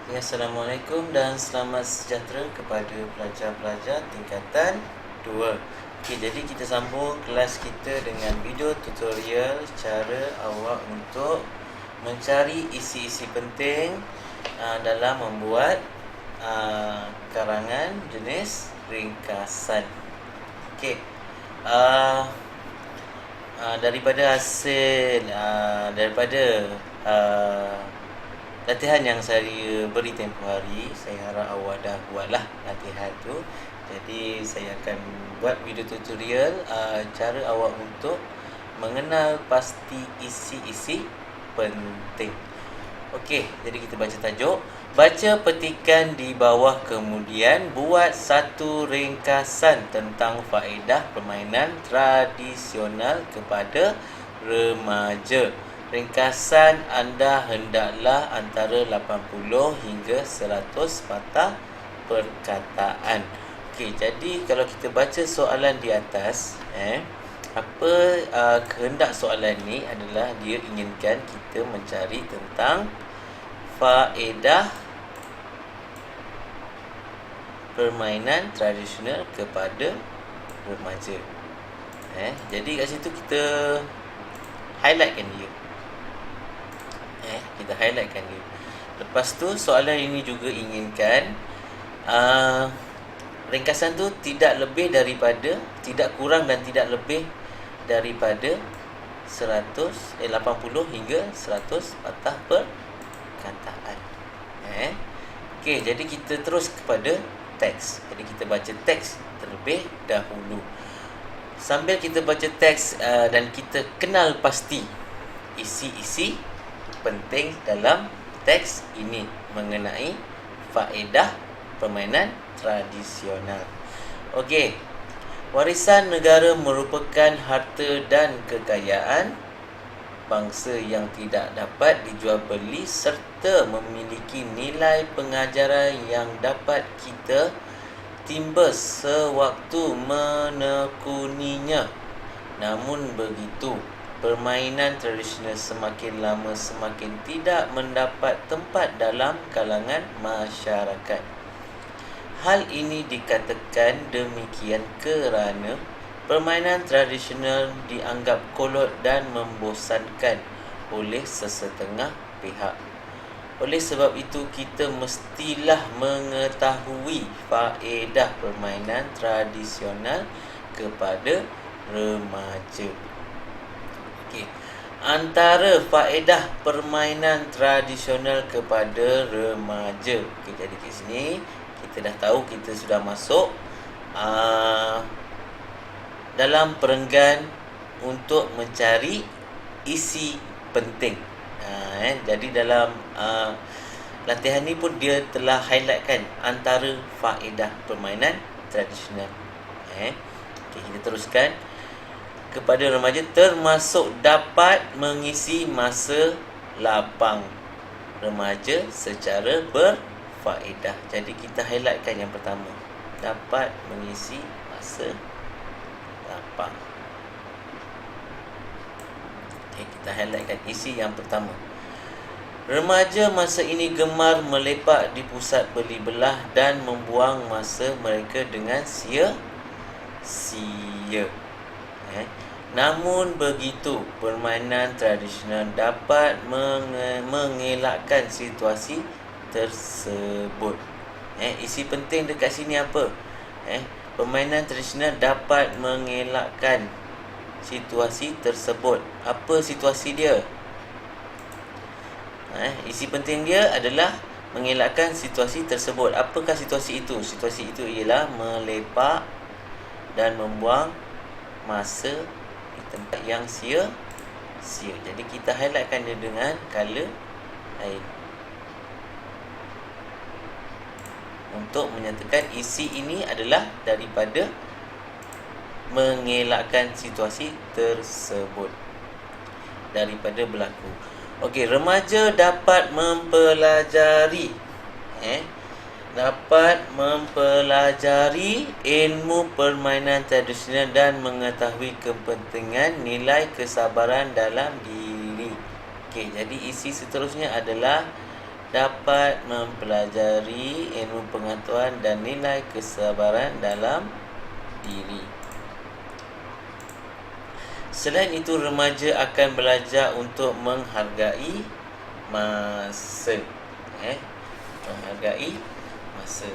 Ya, Assalamualaikum dan selamat sejahtera kepada pelajar-pelajar tingkatan 2. Okey, jadi kita sambung kelas kita dengan video tutorial cara awak untuk mencari isi-isi penting dalam membuat karangan jenis ringkasan. Okey. Daripada hasil latihan yang saya beri tempoh hari, saya harap awak dah buatlah latihan tu. Jadi saya akan buat video tutorial cara awak untuk mengenal pasti isi-isi penting. Okey, jadi kita baca tajuk. Baca petikan di bawah kemudian buat satu ringkasan tentang faedah permainan tradisional kepada remaja. Ringkasan anda hendaklah antara 80 hingga 100 patah perkataan. Okey, jadi kalau kita baca soalan di atas, kehendak soalan ni adalah dia inginkan kita mencari tentang faedah permainan tradisional kepada remaja. Jadi kat situ kita highlightkan dia. Kita highlightkan dia. Lepas tu soalan ini juga inginkan ringkasan tu tidak kurang dan tidak lebih daripada 80 hingga 100 patah perkataan. Okey, jadi kita terus kepada teks. Jadi kita baca teks terlebih dahulu. Sambil kita baca teks dan kita kenal pasti isi-isi penting dalam teks ini mengenai faedah permainan tradisional. Okey. Warisan negara merupakan harta dan kekayaan bangsa yang tidak dapat dijual beli serta memiliki nilai pengajaran yang dapat kita timba sewaktu menekuninya. Namun begitu, permainan tradisional semakin lama semakin tidak mendapat tempat dalam kalangan masyarakat. Hal ini dikatakan demikian kerana permainan tradisional dianggap kolot dan membosankan oleh sesetengah pihak. Oleh sebab itu, kita mestilah mengetahui faedah permainan tradisional kepada remaja. Okey. Antara faedah permainan tradisional kepada remaja. Okey, jadi di sini kita dah tahu, kita sudah masuk dalam perenggan untuk mencari isi penting. Jadi dalam latihan ni pun dia telah highlightkan antara faedah permainan tradisional. Okay, kita teruskan. Kepada remaja termasuk dapat mengisi masa lapang remaja secara berfaedah. Jadi kita highlightkan yang pertama, dapat mengisi masa lapang. Okay, kita highlightkan isi yang pertama. Remaja masa ini gemar melepak di pusat beli belah dan membuang masa mereka dengan sia-sia. Namun begitu, permainan tradisional dapat mengelakkan situasi tersebut. Isi penting dekat sini apa? Permainan tradisional dapat mengelakkan situasi tersebut. Apa situasi dia? Isi penting dia adalah mengelakkan situasi tersebut. Apakah situasi itu? Situasi itu ialah melepak dan membuang masa di tempat yang sia-sia. Jadi kita highlightkan dia dengan color lain untuk menyatakan isi ini adalah daripada mengelakkan situasi tersebut daripada berlaku. Okey, remaja dapat mempelajari ilmu permainan tradisional dan mengetahui kepentingan nilai kesabaran dalam diri. Okey, jadi isi seterusnya adalah dapat mempelajari ilmu pengetahuan dan nilai kesabaran dalam diri. Selain itu, remaja akan belajar untuk menghargai masa. Menghargai masa.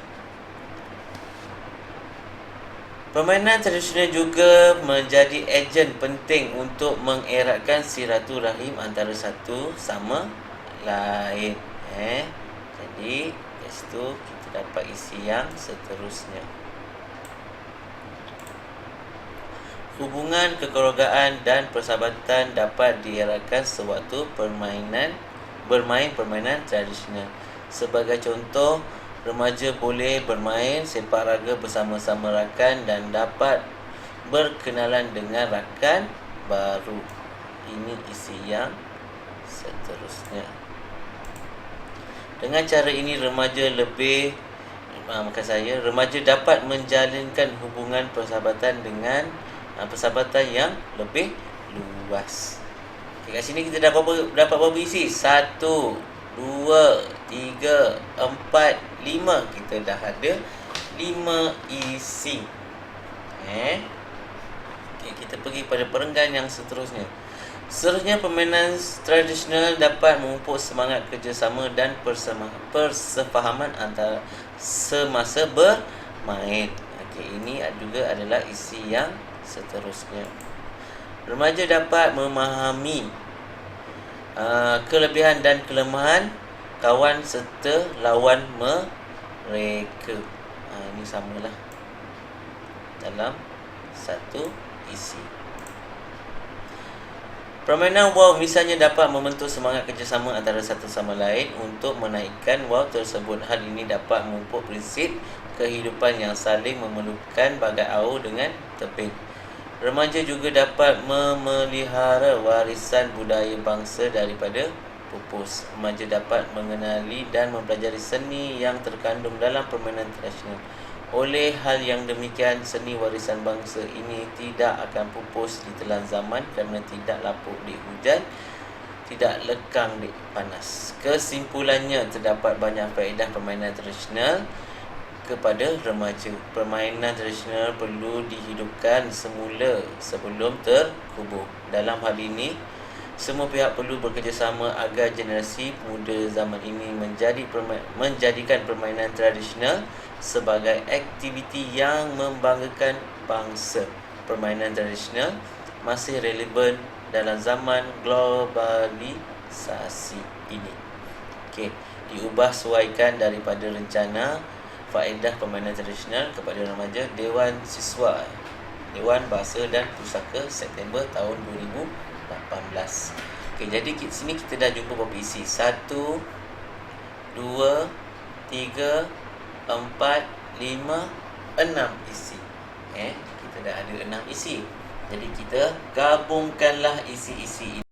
Permainan tradisional juga menjadi ejen penting untuk mengeratkan silaturahim antara satu sama lain. Jadi, kat situ kita dapat isi yang seterusnya. Hubungan kekeluargaan dan persahabatan dapat dieratkan sewaktu bermain permainan tradisional. Sebagai contoh, remaja boleh bermain sepak raga bersama-sama rakan dan dapat berkenalan dengan rakan baru. Ini isi yang seterusnya. Dengan cara ini, remaja dapat menjalinkan hubungan persahabatan dengan persahabatan yang lebih luas. Kat sini kita dapat berapa isi? 1, 2, 3, 4, 5. Kita dah ada 5 isi. Kita pergi pada perenggan yang seterusnya. Seterusnya, permainan tradisional dapat memupuk semangat kerjasama dan persefahaman antara semasa bermain. Ini juga adalah isi yang seterusnya. Remaja dapat memahami kelebihan dan kelemahan kawan serta lawan mereka. Ini samalah dalam satu isi. Permainan wow misalnya dapat membentuk semangat kerjasama antara satu sama lain untuk menaikkan wow tersebut. Hal ini dapat memupuk prinsip kehidupan yang saling memerlukan bagai aur dengan tebing. Remaja juga dapat memelihara warisan budaya bangsa daripada pupus. Remaja dapat mengenali dan mempelajari seni yang terkandung dalam permainan tradisional. Oleh hal yang demikian, seni warisan bangsa ini tidak akan pupus di telan zaman kerana tidak lapuk di hujan, tidak lekang di panas. Kesimpulannya, terdapat banyak faedah permainan tradisional kepada remaja. Permainan tradisional perlu dihidupkan semula sebelum terkubur. Dalam hal ini, semua pihak perlu bekerjasama agar generasi muda zaman ini menjadikan permainan tradisional sebagai aktiviti yang membanggakan bangsa. Permainan tradisional masih relevan dalam zaman globalisasi ini. Diubah sesuaikan daripada rencana faedah permainan tradisional kepada remaja Dewan Siswa Dewan Bahasa dan Pusaka September tahun 2018. Jadi kat sini kita dah jumpa berapa isi? 1, 2, 3, 4, 5, 6 isi. Kita dah ada 6 isi. Jadi kita gabungkanlah isi-isi ini.